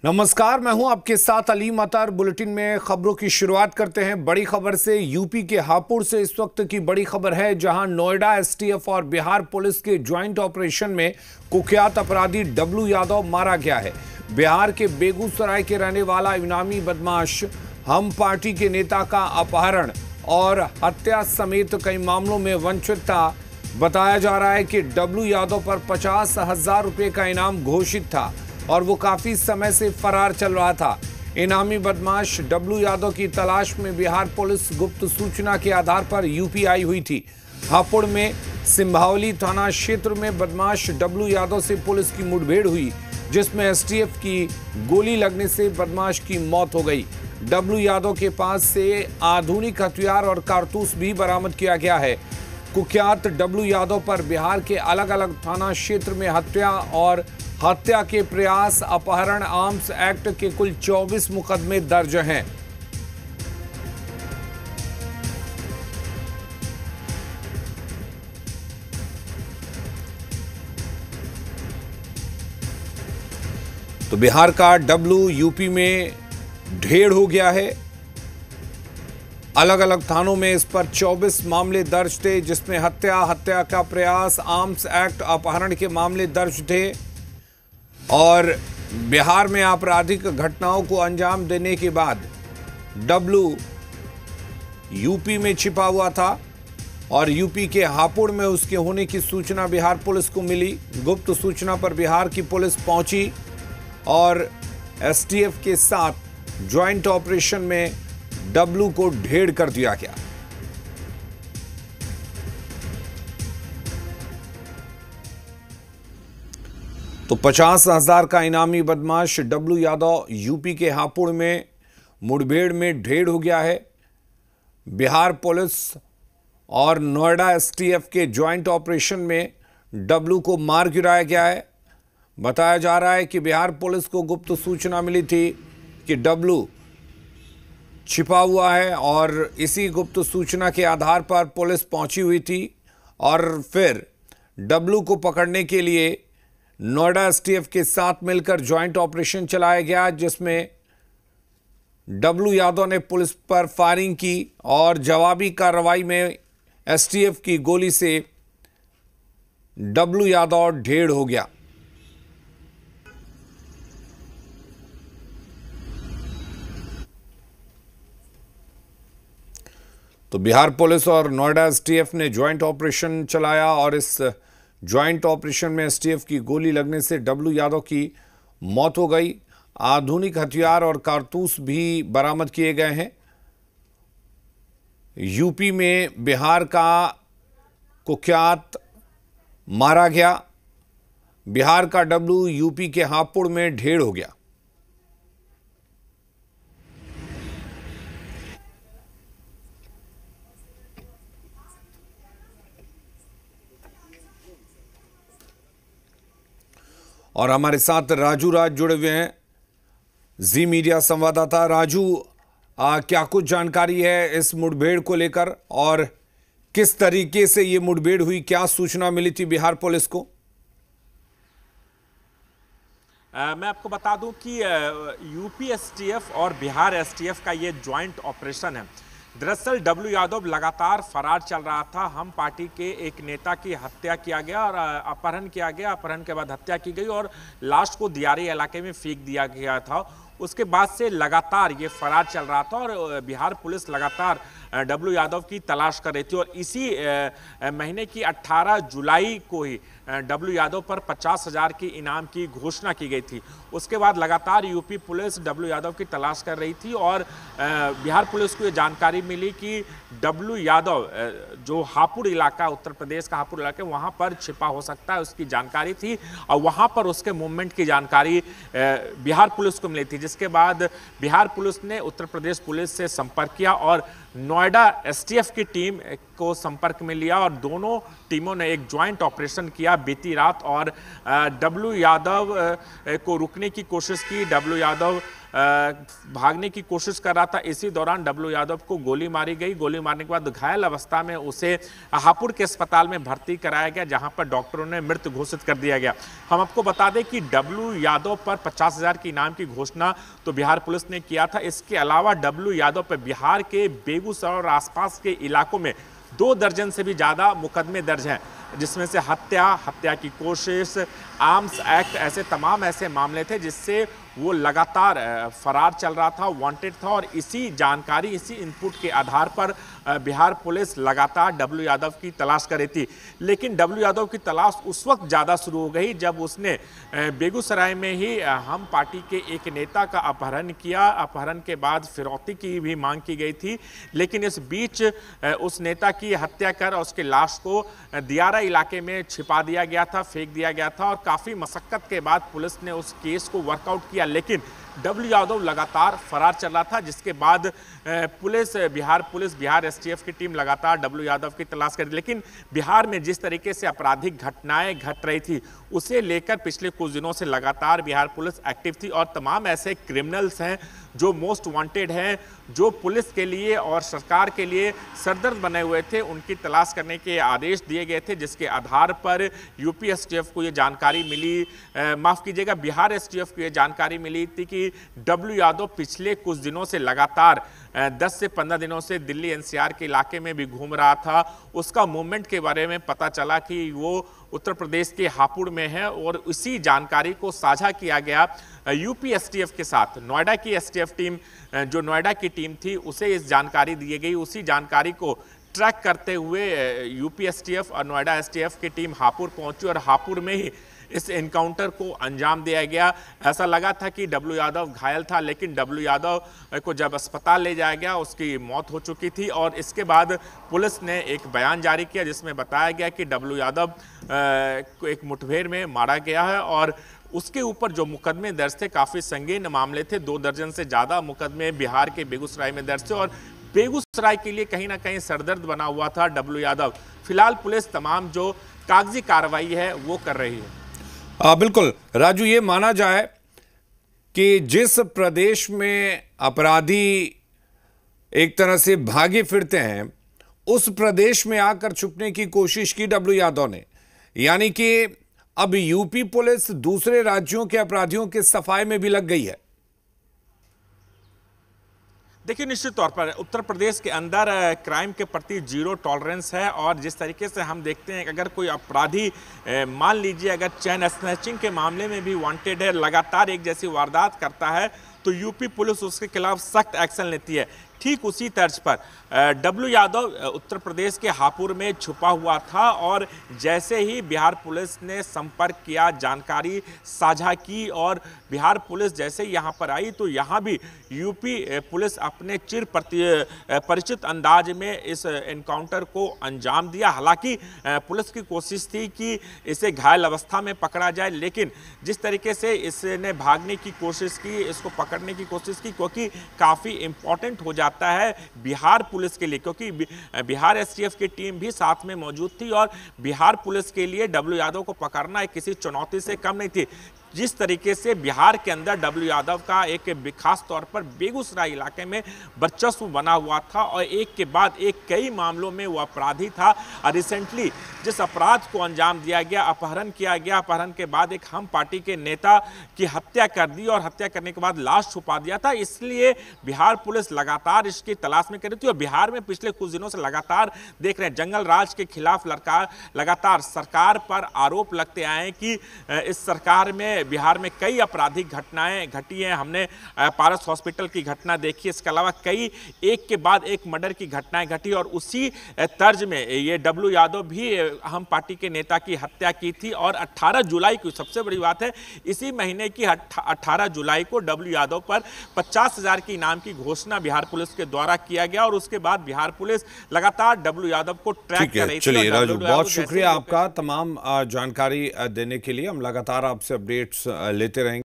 नमस्कार, मैं हूं आपके साथ अलीम अतर। बुलेटिन में खबरों की शुरुआत करते हैं बड़ी खबर से। यूपी के हापुड़ से इस वक्त की बड़ी खबर है, जहां नोएडा एसटीएफ और बिहार पुलिस के ज्वाइंट ऑपरेशन में कुख्यात अपराधी डब्लू यादव मारा गया है। बिहार के बेगूसराय के रहने वाला इनामी बदमाश हम पार्टी के नेता का अपहरण और हत्या समेत कई मामलों में वंचित था। बताया जा रहा है कि डब्लू यादव पर 50,000 रुपये का इनाम घोषित था और वो काफी समय से फरार चल रहा था। इनामी बदमाश डब्लू यादव की तलाश में बिहार पुलिस गुप्त सूचना के आधार पर यूपी आई हुई थी। हापुड़ में सिंभावली थाना क्षेत्र में बदमाश डब्लू यादव से पुलिस की मुठभेड़ हुई, जिसमें एसटीएफ की गोली लगने से बदमाश की मौत हो गई। डब्लू यादव के पास से आधुनिक हथियार और कारतूस भी बरामद किया गया है। कुख्यात डब्लू यादव पर बिहार के अलग अलग थाना क्षेत्र में हत्या के प्रयास, अपहरण, आर्म्स एक्ट के कुल 24 मुकदमे दर्ज हैं। तो बिहार का डब्लू यूपी में ढेर हो गया है। अलग अलग थानों में इस पर 24 मामले दर्ज थे, जिसमें हत्या का प्रयास, आर्म्स एक्ट, अपहरण के मामले दर्ज थे। और बिहार में आपराधिक घटनाओं को अंजाम देने के बाद डब्लू यूपी में छिपा हुआ था और यूपी के हापुड़ में उसके होने की सूचना बिहार पुलिस को मिली। गुप्त सूचना पर बिहार की पुलिस पहुंची और एसटीएफ के साथ ज्वाइंट ऑपरेशन में डब्लू को ढेर कर दिया गया। तो 50,000 का इनामी बदमाश डब्लू यादव यूपी के हापुड़ में मुठभेड़ में ढेर हो गया है। बिहार पुलिस और नोएडा एसटीएफ के ज्वाइंट ऑपरेशन में डब्लू को मार गिराया गया है। बताया जा रहा है कि बिहार पुलिस को गुप्त सूचना मिली थी कि डब्लू छिपा हुआ है और इसी गुप्त सूचना के आधार पर पुलिस पहुंची हुई थी और फिर डब्लू को पकड़ने के लिए नोएडा एसटीएफ के साथ मिलकर ज्वाइंट ऑपरेशन चलाया गया, जिसमें डब्लू यादव ने पुलिस पर फायरिंग की और जवाबी कार्रवाई में एसटीएफ की गोली से डब्लू यादव ढेर हो गया। तो बिहार पुलिस और नोएडा एसटीएफ ने ज्वाइंट ऑपरेशन चलाया और इस ज्वाइंट ऑपरेशन में एसटीएफ की गोली लगने से डब्लू यादव की मौत हो गई। आधुनिक हथियार और कारतूस भी बरामद किए गए हैं। यूपी में बिहार का कुख्यात मारा गया। बिहार का डब्लू यूपी के हापुड़ में ढेर हो गया। और हमारे साथ राजू राज जुड़े हुए हैं, जी मीडिया संवाददाता। राजू, क्या कुछ जानकारी है इस मुठभेड़ को लेकर और किस तरीके से ये मुठभेड़ हुई? क्या सूचना मिली थी बिहार पुलिस को? मैं आपको बता दूं कि यूपी एसटीएफ और बिहार एसटीएफ का ये ज्वाइंट ऑपरेशन है। दरअसल डब्लू यादव लगातार फरार चल रहा था। हम पार्टी के एक नेता की हत्या किया गया और अपहरण किया गया। अपहरण के बाद हत्या की गई और लाश को दियारी इलाके में फेंक दिया गया था। उसके बाद से लगातार ये फरार चल रहा था और बिहार पुलिस लगातार डब्लू यादव की तलाश कर रही थी। और इसी महीने की 18 जुलाई को ही डब्लू यादव पर 50,000 की इनाम की घोषणा की गई थी। उसके बाद लगातार यूपी पुलिस डब्लू यादव की तलाश कर रही थी और बिहार पुलिस को ये जानकारी मिली कि डब्लू यादव जो हापुड़ इलाका, उत्तर प्रदेश का हापुड़ इलाका, वहाँ पर छिपा हो सकता है, उसकी जानकारी थी और वहाँ पर उसके मूवमेंट की जानकारी बिहार पुलिस को मिली थी। जिसके बाद बिहार पुलिस ने उत्तर प्रदेश पुलिस से संपर्क किया और नोएडा एसटीएफ की टीम को संपर्क में लिया और दोनों टीमों ने एक ज्वाइंट ऑपरेशन किया बीती रात और डब्लू यादव को रुकने की कोशिश की। डब्लू यादव भागने की कोशिश कर रहा था। इसी दौरान डब्लू यादव को गोली मारी गई। गोली मारने के बाद घायल अवस्था में उसे हापुड़ के अस्पताल में भर्ती कराया गया, जहां पर डॉक्टरों ने मृत घोषित कर दिया गया। हम आपको बता दें कि डब्लू यादव पर 50,000 के इनाम की घोषणा तो बिहार पुलिस ने किया था। इसके अलावा डब्लू यादव पर बिहार के बेगूसराय और आसपास के इलाकों में 2 दर्जन से भी ज्यादा मुकदमे दर्ज हैं, जिसमें से हत्या की कोशिश, आर्म्स एक्ट, ऐसे तमाम ऐसे मामले थे जिससे वो लगातार फरार चल रहा था, वांटेड था। और इसी जानकारी, इसी इनपुट के आधार पर बिहार पुलिस लगातार डब्लू यादव की तलाश कर रही थी। लेकिन डब्लू यादव की तलाश उस वक्त ज़्यादा शुरू हो गई जब उसने बेगूसराय में ही हम पार्टी के एक नेता का अपहरण किया। अपहरण के बाद फिरौती की भी मांग की गई थी, लेकिन इस बीच उस नेता की हत्या कर और उसकी लाश को दियारा इलाके में छिपा दिया गया था, फेंक दिया गया था। और काफ़ी मशक्कत के बाद पुलिस ने उस केस को वर्कआउट किया, लेकिन डब्लू यादव लगातार फरार चल रहा था, जिसके बाद बिहार एसटीएफ की टीम लगातार डब्लू यादव की तलाश कर रही। लेकिन बिहार में जिस तरीके से आपराधिक घटनाएं घट रही थी, उसे लेकर पिछले कुछ दिनों से लगातार बिहार पुलिस एक्टिव थी। और तमाम ऐसे क्रिमिनल्स हैं जो मोस्ट वांटेड हैं, जो पुलिस के लिए और सरकार के लिए सरदर्द बने हुए थे, उनकी तलाश करने के आदेश दिए गए थे, जिसके आधार पर यूपी एसटीएफ को ये जानकारी मिली, माफ़ कीजिएगा, बिहार एसटीएफ को ये जानकारी मिली थी कि डब्लू यादव पिछले कुछ दिनों से लगातार 10 से 15 दिनों से दिल्ली एनसीआर के इलाके में भी घूम रहा था। उसका मूवमेंट के बारे में पता चला कि वो उत्तर प्रदेश के हापुड़ में है, और इसी जानकारी को साझा किया गया यूपी एसटीएफ के साथ। नोएडा की एसटीएफ टीम, जो नोएडा की टीम थी, उसे इस जानकारी दी गई। उसी जानकारी को ट्रैक करते हुए यूपी एसटीएफ और नोएडा एसटीएफ की टीम हापुड़ पहुंची, और हापुड़ में ही इस एनकाउंटर को अंजाम दिया गया। ऐसा लगा था कि डब्लू यादव घायल था, लेकिन डब्लू यादव को जब अस्पताल ले जाया गया, उसकी मौत हो चुकी थी। और इसके बाद पुलिस ने एक बयान जारी किया, जिसमें बताया गया कि डब्लू यादव को एक मुठभेड़ में मारा गया है, और उसके ऊपर जो मुकदमे दर्ज थे, काफ़ी संगीन मामले थे। 2 दर्जन से ज़्यादा मुकदमे बिहार के बेगूसराय में दर्ज थे, और बेगूसराय के लिए कहीं ना कहीं सरदर्द बना हुआ था डब्लू यादव। फिलहाल पुलिस तमाम जो कागजी कार्रवाई है वो कर रही है। बिल्कुल राजू, ये माना जाए कि जिस प्रदेश में अपराधी एक तरह से भागे फिरते हैं, उस प्रदेश में आकर छुपने की कोशिश की डब्लू यादव ने। यानी कि अब यूपी पुलिस दूसरे राज्यों के अपराधियों के सफाई में भी लग गई है। देखिए, निश्चित तौर पर उत्तर प्रदेश के अंदर क्राइम के प्रति 0 टॉलरेंस है। और जिस तरीके से हम देखते हैं, अगर कोई अपराधी मान लीजिए अगर चेन स्नैचिंग के मामले में भी वांटेड है, लगातार एक जैसी वारदात करता है, तो यूपी पुलिस उसके खिलाफ सख्त एक्शन लेती है। ठीक उसी तर्ज पर डब्लू यादव उत्तर प्रदेश के हापुड़ में छुपा हुआ था, और जैसे ही बिहार पुलिस ने संपर्क किया, जानकारी साझा की, और बिहार पुलिस जैसे ही यहाँ पर आई, तो यहाँ भी यूपी पुलिस अपने चिर परिचित अंदाज में इस एनकाउंटर को अंजाम दिया। हालांकि पुलिस की कोशिश थी कि इसे घायल अवस्था में पकड़ा जाए, लेकिन जिस तरीके से इसने भागने की कोशिश की, इसको पकड़ने की कोशिश की, क्योंकि काफ़ी इंपॉर्टेंट हो जाता है बिहार पुलिस के लिए, क्योंकि बिहार एसटीएफ की टीम भी साथ में मौजूद थी, और बिहार पुलिस के लिए डब्लू यादव को पकड़ना किसी चुनौती से कम नहीं थी। जिस तरीके से बिहार के अंदर डब्लू यादव का एक खास तौर पर बेगूसराय इलाके में वर्चस्व बना हुआ था, और एक के बाद एक कई मामलों में वो अपराधी था। और रिसेंटली जिस अपराध को अंजाम दिया गया, अपहरण किया गया, अपहरण के बाद एक हम पार्टी के नेता की हत्या कर दी, और हत्या करने के बाद लाश छुपा दिया था। इसलिए बिहार पुलिस लगातार इसकी तलाश में कर रही थी। और बिहार में पिछले कुछ दिनों से लगातार देख रहे हैं, जंगल राज के खिलाफ लगातार सरकार पर आरोप लगते आए हैं कि इस सरकार में बिहार में कई आपराधिक घटनाएं घटी हैं। हमने पारस हॉस्पिटल की घटना देखी, इसके अलावा कई एक के बाद एक मर्डर की घटनाएं घटी, और उसी तर्ज में ये डब्लू यादव भी हम पार्टी के नेता की हत्या की थी। और 18 जुलाई को, सबसे बड़ी बात है, इसी महीने की 18 जुलाई को डब्लू यादव पर 50,000 की इनाम की घोषणा बिहार पुलिस के द्वारा किया गया, और उसके बाद बिहार पुलिस लगातार डब्लू यादव को ट्रैक कर रही थी। चलिए राजू, बहुत शुक्रिया आपका तमाम जानकारी देने के लिए। हम लगातार आपसे अपडेट्स लेते रहेंगे।